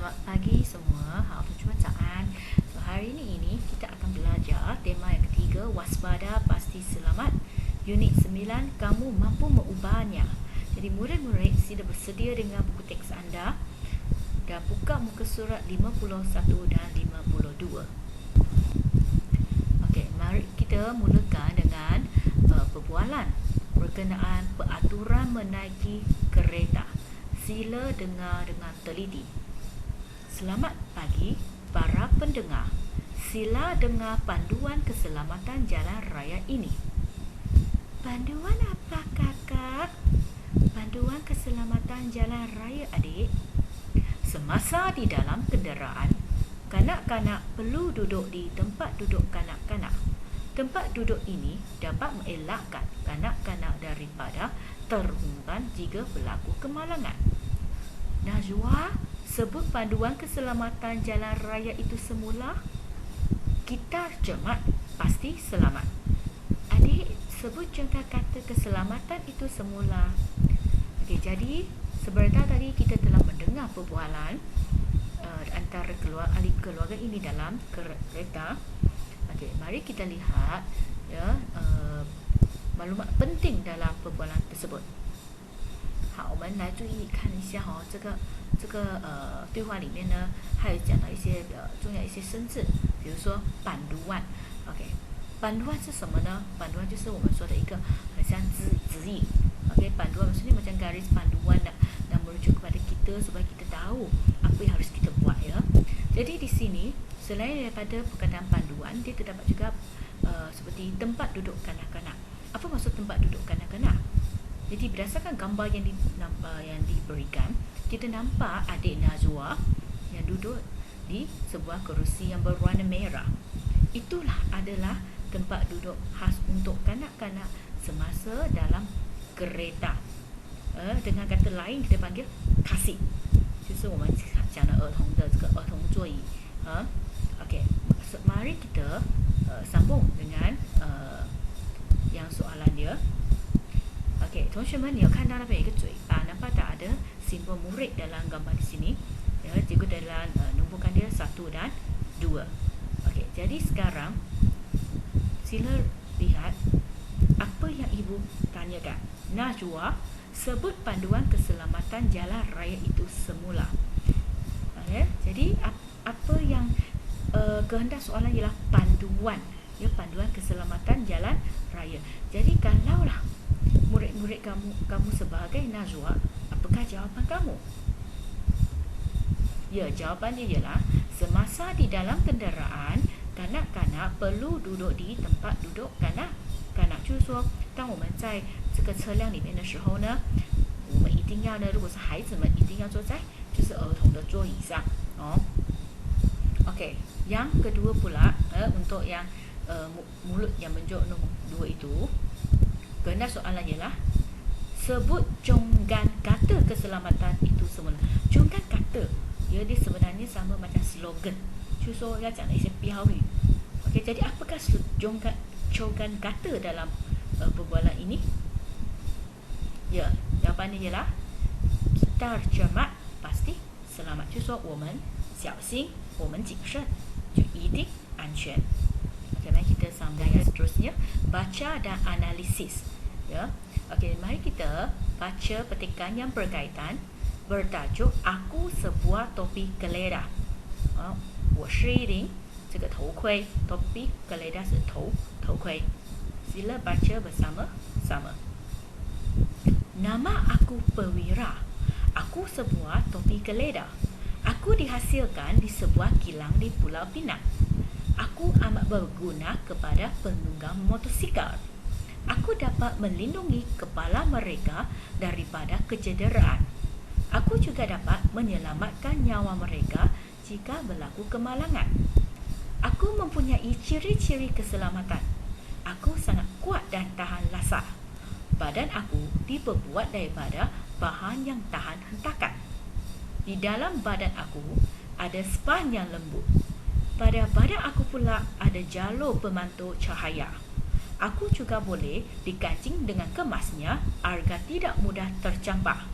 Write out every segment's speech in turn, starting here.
Selamat pagi semua. Percubaan. So, hari ini kita akan belajar tema yang ketiga, waspada pasti selamat. Unit 9, kamu mampu mengubahnya. Jadi murid-murid sila bersedia dengan buku teks anda dan buka muka surat 51 dan 52. Okey, mari kita mulakan dengan perbualan berkenaan peraturan menaiki kereta. Sila dengar dengan teliti. Selamat pagi para pendengar. Sila dengar panduan keselamatan jalan raya ini. Panduan apa kakak? Panduan keselamatan jalan raya adik. Semasa di dalam kenderaan, kanak-kanak perlu duduk di tempat duduk kanak-kanak. Tempat duduk ini dapat mengelakkan kanak-kanak daripada terhuntan jika berlaku kemalangan. Najwa, sebut panduan keselamatan jalan raya itu semula. Kita cermat, pasti selamat. Adik, sebut contoh kata keselamatan itu semula. Okey, jadi sebentar tadi kita telah mendengar perbualan antara ahli keluarga ini dalam kereta. Okey, mari kita lihat maklumat penting dalam perbualan tersebut. 好，我们来注意看一下这个对话里面呢，还有讲到一些重要一些生字，比如说板读万。OK， 板读万是什么呢？板读万就是我们说的一个很像指引。OK， 板读万maksudnya macam garis panduan dan merujuk kepada kita supaya kita tahu apa yang harus kita buat ya. Jadi di sini selain daripada perkataan panduan, dia terdapat juga seperti tempat duduk kanak-kanak. Apa maksud tempat duduk kanak-kanak? Jadi berdasarkan gambar yang diberikan, kita nampak adik Najwa yang duduk di sebuah kerusi yang berwarna merah. Itulah adalah tempat duduk khas untuk kanak-kanak semasa dalam kereta. Dengan kata lain kita panggil kasih. 就是我们讲的儿童的这个儿童座椅。OK， mari kita sambung dengan yang soalan dia. Okey, 同学们，你有看到那边有一个嘴巴，nampak tak ada simbol murid dalam gambar di sini? Ya, cikgu dalam numbuhkan dia 1 dan 2. Okey, jadi sekarang sila lihat apa yang ibu tanyakan. Najwa, sebut panduan keselamatan jalan raya itu semula. Okey, jadi apa yang kehendak soalan ialah panduan, ya, panduan keselamatan jalan raya. Jadi kalaulah murid-murid kamu sebagai Najwa, apakah jawapan kamu? Ya, jawapannya ialah semasa di dalam kenderaan, kanak-kanak perlu duduk di tempat duduk kanak-kanak。就是说，当我们在这个车辆里面的时候呢，我们一定要呢，如果是孩子们，一定要坐在就是儿童的座椅上哦。Okey, yang kedua pula untuk yang mulut yang menjawab nombor 2 itu, kehendak soalan ialah sebut jonggan kata keselamatan itu semula. Jonggan kata, dia sebenarnya sama macam slogan, 就是说要讲的一些标语。Okey, jadi apakah jonggan kata dalam perbualan ini? Ya, jawapannya ialah kita cermat pasti selamat. 就是说我们小心，我们谨慎，就一定安全。Mari kita sambung yang seterusnya, baca dan analisis. Ya. Okey, mari kita baca petikan yang berkaitan bertajuk Aku sebuah topi keleda. 我是一顶这个头盔 topi keleda 是头盔。Sila baca bersama-sama. Nama aku Perwira. Aku sebuah topi keleda. Aku dihasilkan di sebuah kilang di Pulau Pinang. Aku amat berguna kepada penunggang motosikal. Aku dapat melindungi kepala mereka daripada kecederaan. Aku juga dapat menyelamatkan nyawa mereka jika berlaku kemalangan. Aku mempunyai ciri-ciri keselamatan. Aku sangat kuat dan tahan lasak. Badan aku diperbuat daripada bahan yang tahan hentakan. Di dalam badan aku ada span yang lembut. Pada badan aku pula ada jalur pemantul cahaya. Aku juga boleh dikancing dengan kemasnya agar tidak mudah tercampur.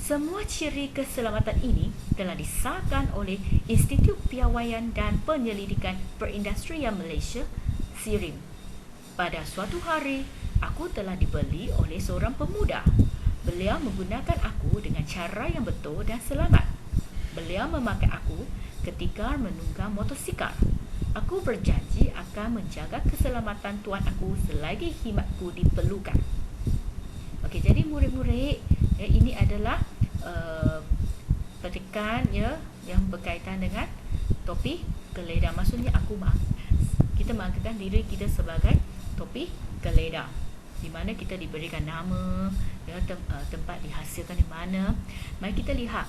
Semua ciri keselamatan ini telah disahkan oleh Institut Piawaian dan Penyelidikan Perindustrian Malaysia, SIRIM. Pada suatu hari, aku telah dibeli oleh seorang pemuda. Beliau menggunakan aku dengan cara yang betul dan selamat. Beliau memakai aku ketika menunggang motosikal. Aku berjanji akan menjaga keselamatan tuan aku selagi khidmatku diperlukan. Okey, jadi murid-murid, ini adalah petikan yang berkaitan dengan topi geledah. Maksudnya kita mengangkatkan diri kita sebagai topi geledah, di mana kita diberikan nama, tempat dihasilkan di mana. Mari kita lihat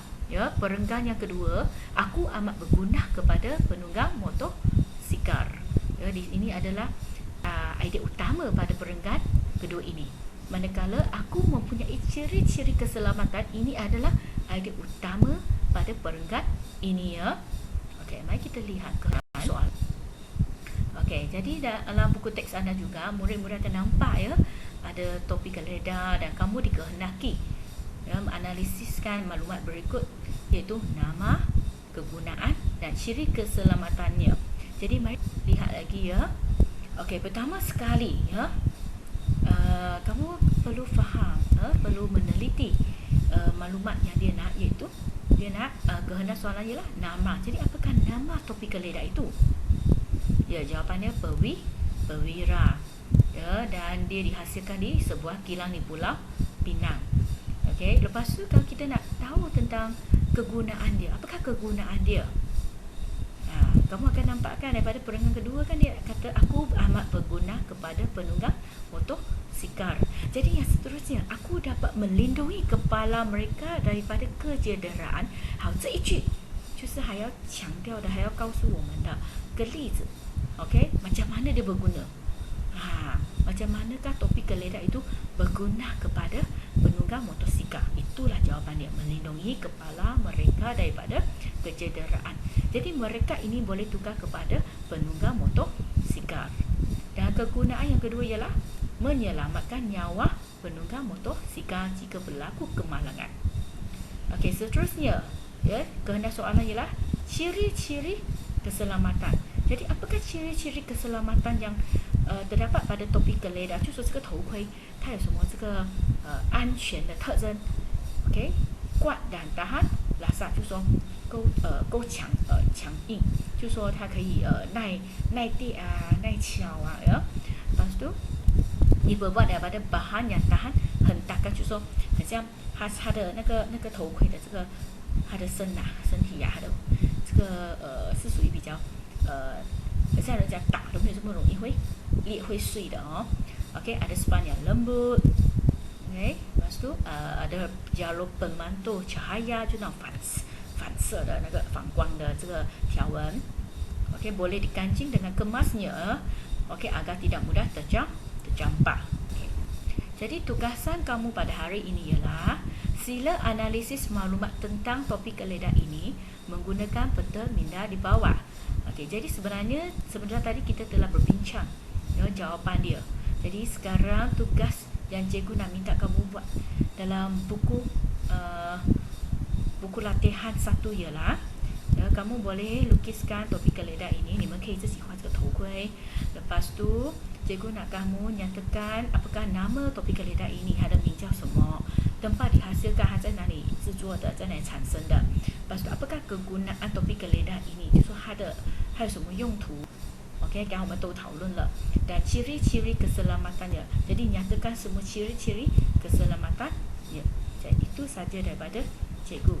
perenggan yang kedua, aku amat berguna kepada penunggang motosikal. Ini adalah idea utama pada perenggan kedua ini. Manakala aku mempunyai ciri-ciri keselamatan, ini adalah idea utama pada perenggan ini Okey, mari kita lihat ke soal. Okey, jadi dalam buku teks anda juga murid-murid akan nampak ada topi geledah dan kamu dikehendaki menganalisiskan maklumat berikut, iaitu nama, kegunaan dan ciri keselamatannya. Jadi mari lihat lagi Okey, pertama sekali kamu perlu faham, perlu meneliti maklumat yang dia nak, iaitu dia nak kehendak soalan ialah nama. Jadi apakah nama topi geledah itu? Jawapannya perwira. Dan dia dihasilkan di sebuah kilang di Pulau Pinang. Okey, lepas tu kalau kita nak tahu tentang kegunaan dia, apakah kegunaan dia? Kamu akan nampakkan daripada perenggan kedua kan dia kata aku amat berguna kepada penunggang motosikal. Jadi yang seterusnya, aku dapat melindungi kepala mereka daripada kecederaan. 好，这一句就是还要强调的，还要告诉我们的个例子。OK， macam mana dia berguna? Macam manakah topi geledah itu berguna kepada penunggang motosikal? Itulah jawapan dia, melindungi kepala mereka daripada kecederaan. Jadi mereka ini boleh tukar kepada penunggang motosikal. Dan kegunaan yang kedua ialah menyelamatkan nyawa penunggang motosikal jika berlaku kemalangan. Okey, seterusnya kehendak soalan ialah ciri-ciri keselamatan. Jadi apakah ciri-ciri keselamatan yang terdapat pada topi geledah？就说这个头盔它有什么这个安全的特征 ？OK， 挂然tahan rasa， 就说够强硬，就说它可以耐跌耐敲lepas tu dibuat daripada bahan yang tahan hentakan， 就说很像它的那个头盔的这个它的身体它的这个是属于比较很像人家打都没有这么容易会裂会碎的OK， ada span yang lembut. OK， lepas tu ada jalur pemantul cahaya， 就那种反射的那个反光的这个条纹。OK， boleh dikancing dengan kemasnya OK agar tidak mudah tercampak. Okay. Jadi tugasan kamu pada hari ini ialah sila analisis maklumat tentang topi geledah ini menggunakan peta minda di bawah. Okey, jadi sebenarnya tadi kita telah berbincang jawapan dia. Jadi sekarang tugas yang cikgu nak minta kamu buat dalam buku latihan 1 ialah kamu boleh lukiskan topi geledah ini. 你们可以自己画这个头盔。 Lepas tu cikgu nak kamu nyatakan apakah nama topi geledah ini, 它的名叫什么， tempat dihasilkan， 它在哪里制作的，在哪里产生的。 Lepas tu apakah kegunaan topi geledah ini， 就说它有什么用途。 OK， 刚刚我们都讨论了。 Dan ciri-ciri keselamatannya. Jadi nyatakan semua ciri-ciri keselamatan. Jadi itu saja daripada cikgu.